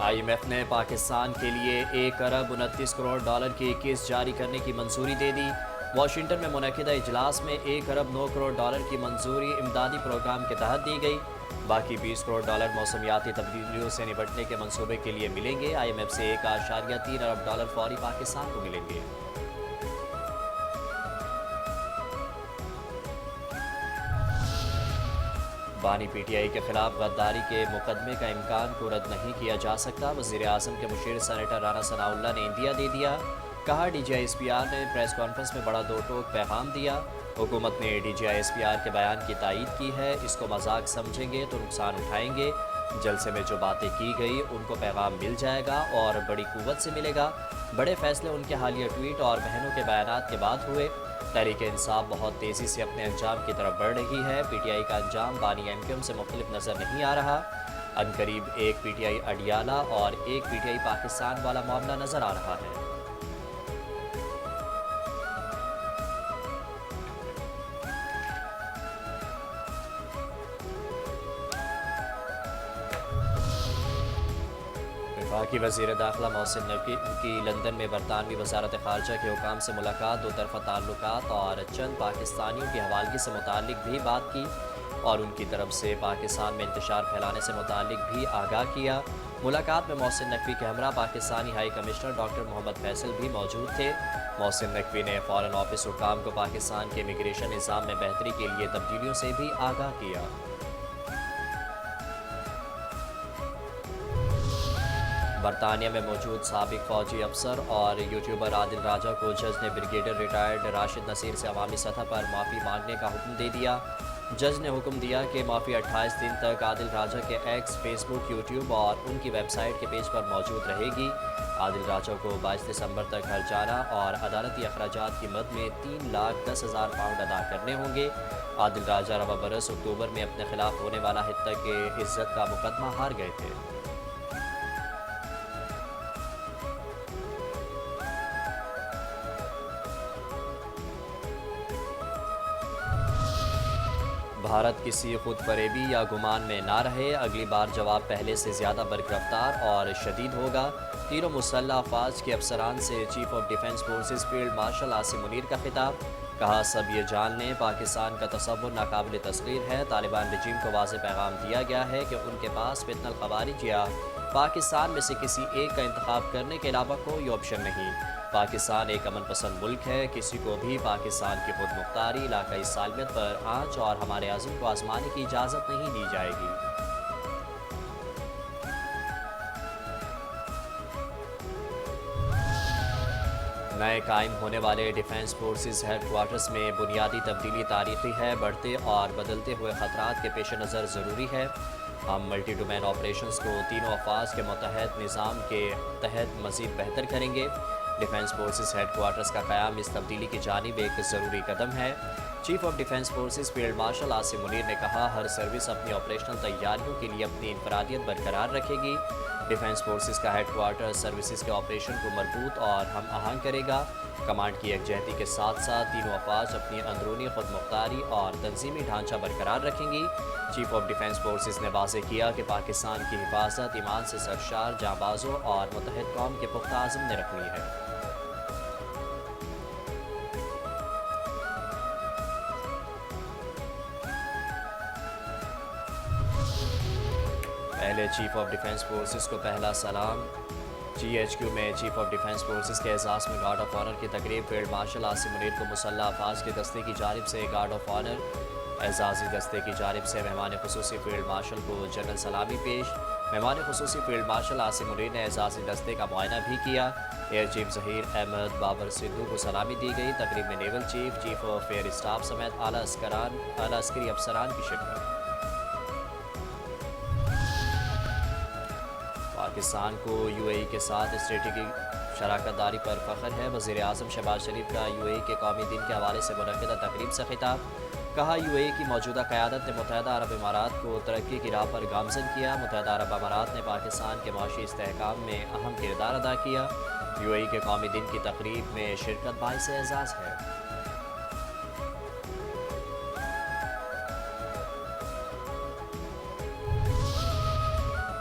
IMF نے پاکستان کے لیے $1 ارب 29 کروڑ کی کست جاری کرنے کی منظوری دے دی۔ واشنگٹن میں منعقدہ اجلاس میں $1 ارب 9 کروڑ کی منظوری امدادی پروگرام کے تحت دی گئی۔ باقی $20 کروڑ موسمیاتی تبدیلیوں سے نپٹنے کے منصوبے کے لیے ملیں گے۔ IMF سے $1.3 ارب فوری پاکستان کو ملیں گے۔ بانی PTI کے خلاف غداری کے مقدمے کا امکان کو رد نہیں کیا جا سکتا۔ وزیر اعظم کے مشیر سینیٹر رانا ثناءاللہ نے عندیہ دے دیا۔ کہا DGI-SPR نے پریس کانفرنس میں بڑا دو ٹوک پیغام دیا۔ حکومت نے DGI-SPR کے بیان کی تائید کی ہے۔ اس کو مذاق سمجھیں گے تو نقصان اٹھائیں گے۔ جلسے میں جو باتیں کی گئی ان کو پیغام مل جائے گا اور بڑی قوت سے ملے گا۔ بڑے فیصلے ان کے حالیہ ٹویٹ اور بہنوں کے بیانات کے بعد ہوئے۔ تحریک انصاف بہت تیزی سے اپنے انجام کی طرف بڑھ رہی ہے۔ PTI کا انجام بانی MQM سے مختلف نظر نہیں آ رہا۔ عنقریب ایک PTI اڈیالہ اور ایک PTI پاکستان والا معاملہ نظر آ رہا ہے۔ وفاقی وزیر داخلہ محسن نقوی کی لندن میں برطانوی وزارت خارجہ کے حکام سے ملاقات، دو طرفہ تعلقات اور چند پاکستانیوں کی حوالگی سے متعلق بھی بات کی اور ان کی طرف سے پاکستان میں انتشار پھیلانے سے متعلق بھی آگاہ کیا۔ ملاقات میں محسن نقوی کے ہمراہ پاکستانی ہائی کمشنر ڈاکٹر محمد فیصل بھی موجود تھے۔ محسن نقوی نے فارن آفس حکام کو پاکستان کے امیگریشن نظام میں بہتری کے لیے تبدیلیوں سے بھی آگاہ کیا۔ برطانیہ میں موجود سابق فوجی افسر اور یوٹیوبر عادل راجہ کو جج نے بریگیڈیئر ریٹائرڈ راشد نصیر سے عوامی سطح پر معافی مانگنے کا حکم دے دیا۔ جج نے حکم دیا کہ معافی 28 دن تک عادل راجہ کے ایکس، فیس بک، یوٹیوب اور ان کی ویب سائٹ کے پیج پر موجود رہے گی۔ عادل راجہ کو 22 دسمبر تک ہرجانہ اور عدالتی اخراجات کی مد میں £3,10,000 ادا کرنے ہوں گے۔ عادل راجہ رواں برس اکتوبر میں اپنے خلاف ہونے والا ہتک عزت کا مقدمہ ہار گئے تھے۔ بھارت کسی خود فریبی یا گمان میں نہ رہے، اگلی بار جواب پہلے سے زیادہ بررفتار اور شدید ہوگا۔ تینوں مسلح افواج کے افسران سے chief of defence forces field marshal Asim Munir کا خطاب۔ کہا سب یہ جان لیں پاکستان کا تصور ناقابل تسخیر ہے۔ طالبان رجیم کو واضح پیغام دیا گیا ہے کہ ان کے پاس فتنہ الخوارج یا پاکستان میں سے کسی ایک کا انتخاب کرنے کے علاوہ کوئی آپشن نہیں۔ پاکستان ایک امن پسند ملک ہے، کسی کو بھی پاکستان کی خود مختاری، علاقائی سالمیت پر آنچ اور ہمارے عزم کو آزمانے کی اجازت نہیں دی جائے گی۔ نئے قائم ہونے والے ڈیفنس فورسز ہیڈ کوارٹرز میں بنیادی تبدیلی تاریخی ہے، بڑھتے اور بدلتے ہوئے خطرات کے پیش نظر ضروری ہے۔ ہم ملٹی ڈومین آپریشنز کو تینوں افواج کے متحد نظام کے تحت مزید بہتر کریں گے۔ ڈیفنس فورسز ہیڈ کوارٹرز کا قیام اس تبدیلی کی جانب ایک ضروری قدم ہے۔ Chief of defence forces field marshal Asim Munir نے کہا ہر سروس اپنی آپریشنل تیاریوں کے لیے اپنی انفرادیت برقرار رکھے گی۔ ڈیفنس فورسز کا ہیڈ کوارٹر سروسز کے آپریشن کو مربوط اور ہم آہنگ کرے گا۔ کمانڈ کی یکجہتی کے ساتھ ساتھ تینوں افواج اپنی اندرونی خود مختاری اور تنظیمی ڈھانچہ برقرار رکھیں گی۔ چیف آف ڈیفنس فورسز نے واضح کیا کہ پاکستان کی حفاظت ایمان سے سرشار جانبازوں اور متحد قوم کے پختہ عزم نے رکھنی ہے۔ پہلے چیف آف ڈیفنس فورسز کو پہلا سلام۔ GHQ میں چیف آف ڈیفنس فورسز کے اعزاز میں گارڈ آف آنر کی تقریب۔ فیلڈ مارشل عاصم منیر کو مسلح افواج کے دستے کی جانب سے گارڈ آف آنر۔ اعزازی دستے کی جانب سے مہمان خصوصی فیلڈ مارشل کو جنرل سلامی پیش۔ مہمان خصوصی فیلڈ مارشل عاصم منیر نے اعزازی دستے کا معائنہ بھی کیا۔ ایئر چیف ظہیر احمد بابر سدھو کو سلامی دی گئی۔ تقریب میں naval chief, chief of air staff سمیت اعلیٰ عسکری افسران کی شرکت۔ پاکستان کو UAE کے ساتھ اسٹریٹجک شراکت داری پر فخر ہے۔ وزیر اعظم شہباز شریف کا UAE کے قومی دن کے حوالے سے منعقدہ تقریب سے خطاب۔ کہا UAE کی موجودہ قیادت نے متحدہ عرب امارات کو ترقی کی راہ پر گامزن کیا۔ متحدہ عرب امارات نے پاکستان کے معاشی استحکام میں اہم کردار ادا کیا۔ UAE کے قومی دن کی تقریب میں شرکت باعث اعزاز ہے۔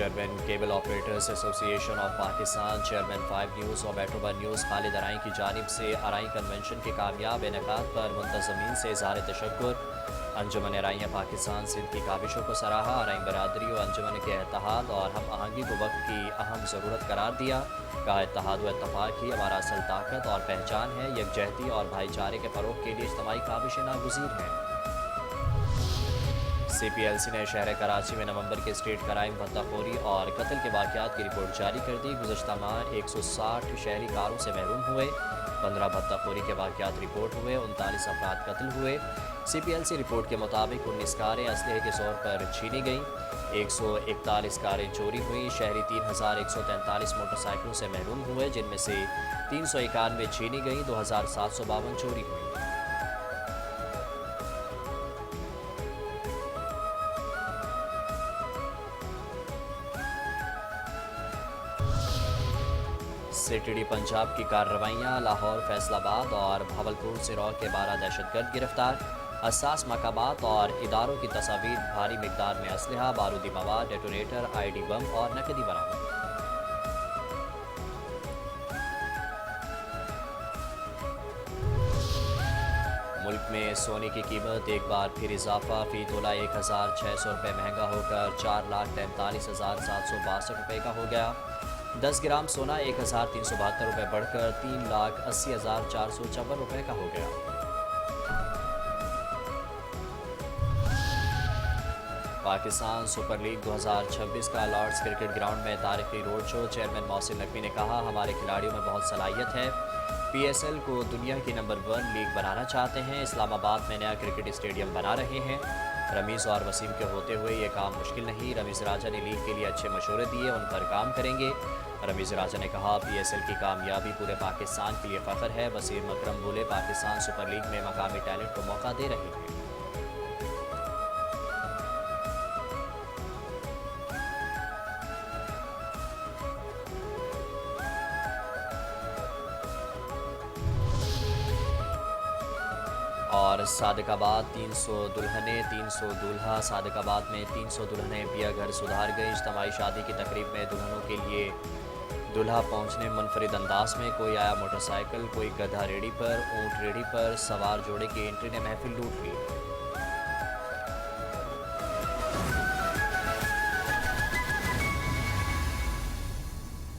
چیئرمین کیبل آپریٹرز ایسوسی ایشن آف پاکستان، چیئرمین 5 نیوز اور میٹرو ون نیوز خالد ارائیں کی جانب سے ارائیں کنونشن کے کامیاب انعقاد پر منتظمین سے اظہار تشکر۔ انجمن ارائیاں پاکستان سندھ کی کاوشوں کو سراہا، ارائیں برادری و انجمن کے اتحاد اور ہم آہنگی کو وقت کی اہم ضرورت قرار دیا۔ کہا اتحاد و اتفاق ہی ہمارا اصل طاقت اور پہچان ہے، یکجہتی اور بھائی چارے کے فروغ کے لیے اجتماعی کاوشیں ناگزیر ہیں۔ سی پی ایل سی نے شہر کراچی میں نومبر کے اسٹریٹ کرائم بھتہ خوری اور قتل کے واقعات کی رپورٹ جاری کر دی۔ گزشتہ ماہ 160 شہری کاروں سے محروم ہوئے، 15 بھتہ خوری کے واقعات رپورٹ ہوئے، 39 افراد قتل ہوئے۔ سی پی ایل سی رپورٹ کے مطابق 19 کاریں اسلحے کے زور پر چھینی گئیں، 141 کاریں چوری ہوئیں، شہری 3143 موٹر سائیکلوں سے محروم ہوئے، جن میں سے 391 چھینی گئیں، 2752 چوری ہوئیں۔ سی ٹی ڈی پنجاب کی کارروائیاں، لاہور، فیصل آباد اور بھاولپور سے رو کے 12 دہشت گرد گرفتار، حساس مقامات اور اداروں کی تصاویر، بھاری مقدار میں اسلحہ، بارودی مواد، ڈیٹونیٹر، آئی ڈی بم اور نقدی برآمد۔ ملک میں سونے کی قیمت ایک بار پھر اضافہ، فی تولہ 1600 روپے مہنگا ہو کر 4,43,762 روپے کا ہو گیا۔ 10 گرام سونا 1,372 روپے بڑھ کر 3,80,454 روپے کا ہو گیا۔ پاکستان سپر لیگ 2026 کا لارڈز کرکٹ گراؤنڈ میں تاریخی road show, chairman Mohsin Naqvi نے کہا ہمارے کھلاڑیوں میں بہت صلاحیت ہے، پی ایس ایل کو دنیا کی نمبر 1 لیگ بنانا چاہتے ہیں، اسلام آباد میں نیا کرکٹ اسٹیڈیم بنا رہے ہیں، رمیز اور وسیم کے ہوتے ہوئے یہ کام مشکل نہیں، رمیز راجہ نے لیگ کے لیے اچھے مشورے دیے، ان پر کام کریں گے۔ رمیز راجہ نے کہا پی ایس ایل کی کامیابی پورے پاکستان کے لیے فخر ہے، وسیم اکرم بولے پاکستان سپر لیگ میں مقامی ٹیلنٹ کو موقع دے رہے ہیں۔ اور صادق آباد 300 دلہنیں 300 دولہا، صادق آباد میں 300 دلہنیں پیا گھر سدھار گئی، اجتماعی شادی کی تقریب میں دلہنوں کے لیے دولہا پہنچنے منفرد انداز میں، کوئی آیا موٹر سائیکل، کوئی گدھا ریڑھی پر، اونٹ ریڑھی پر سوار جوڑے کی انٹری نے محفل لوٹ لی۔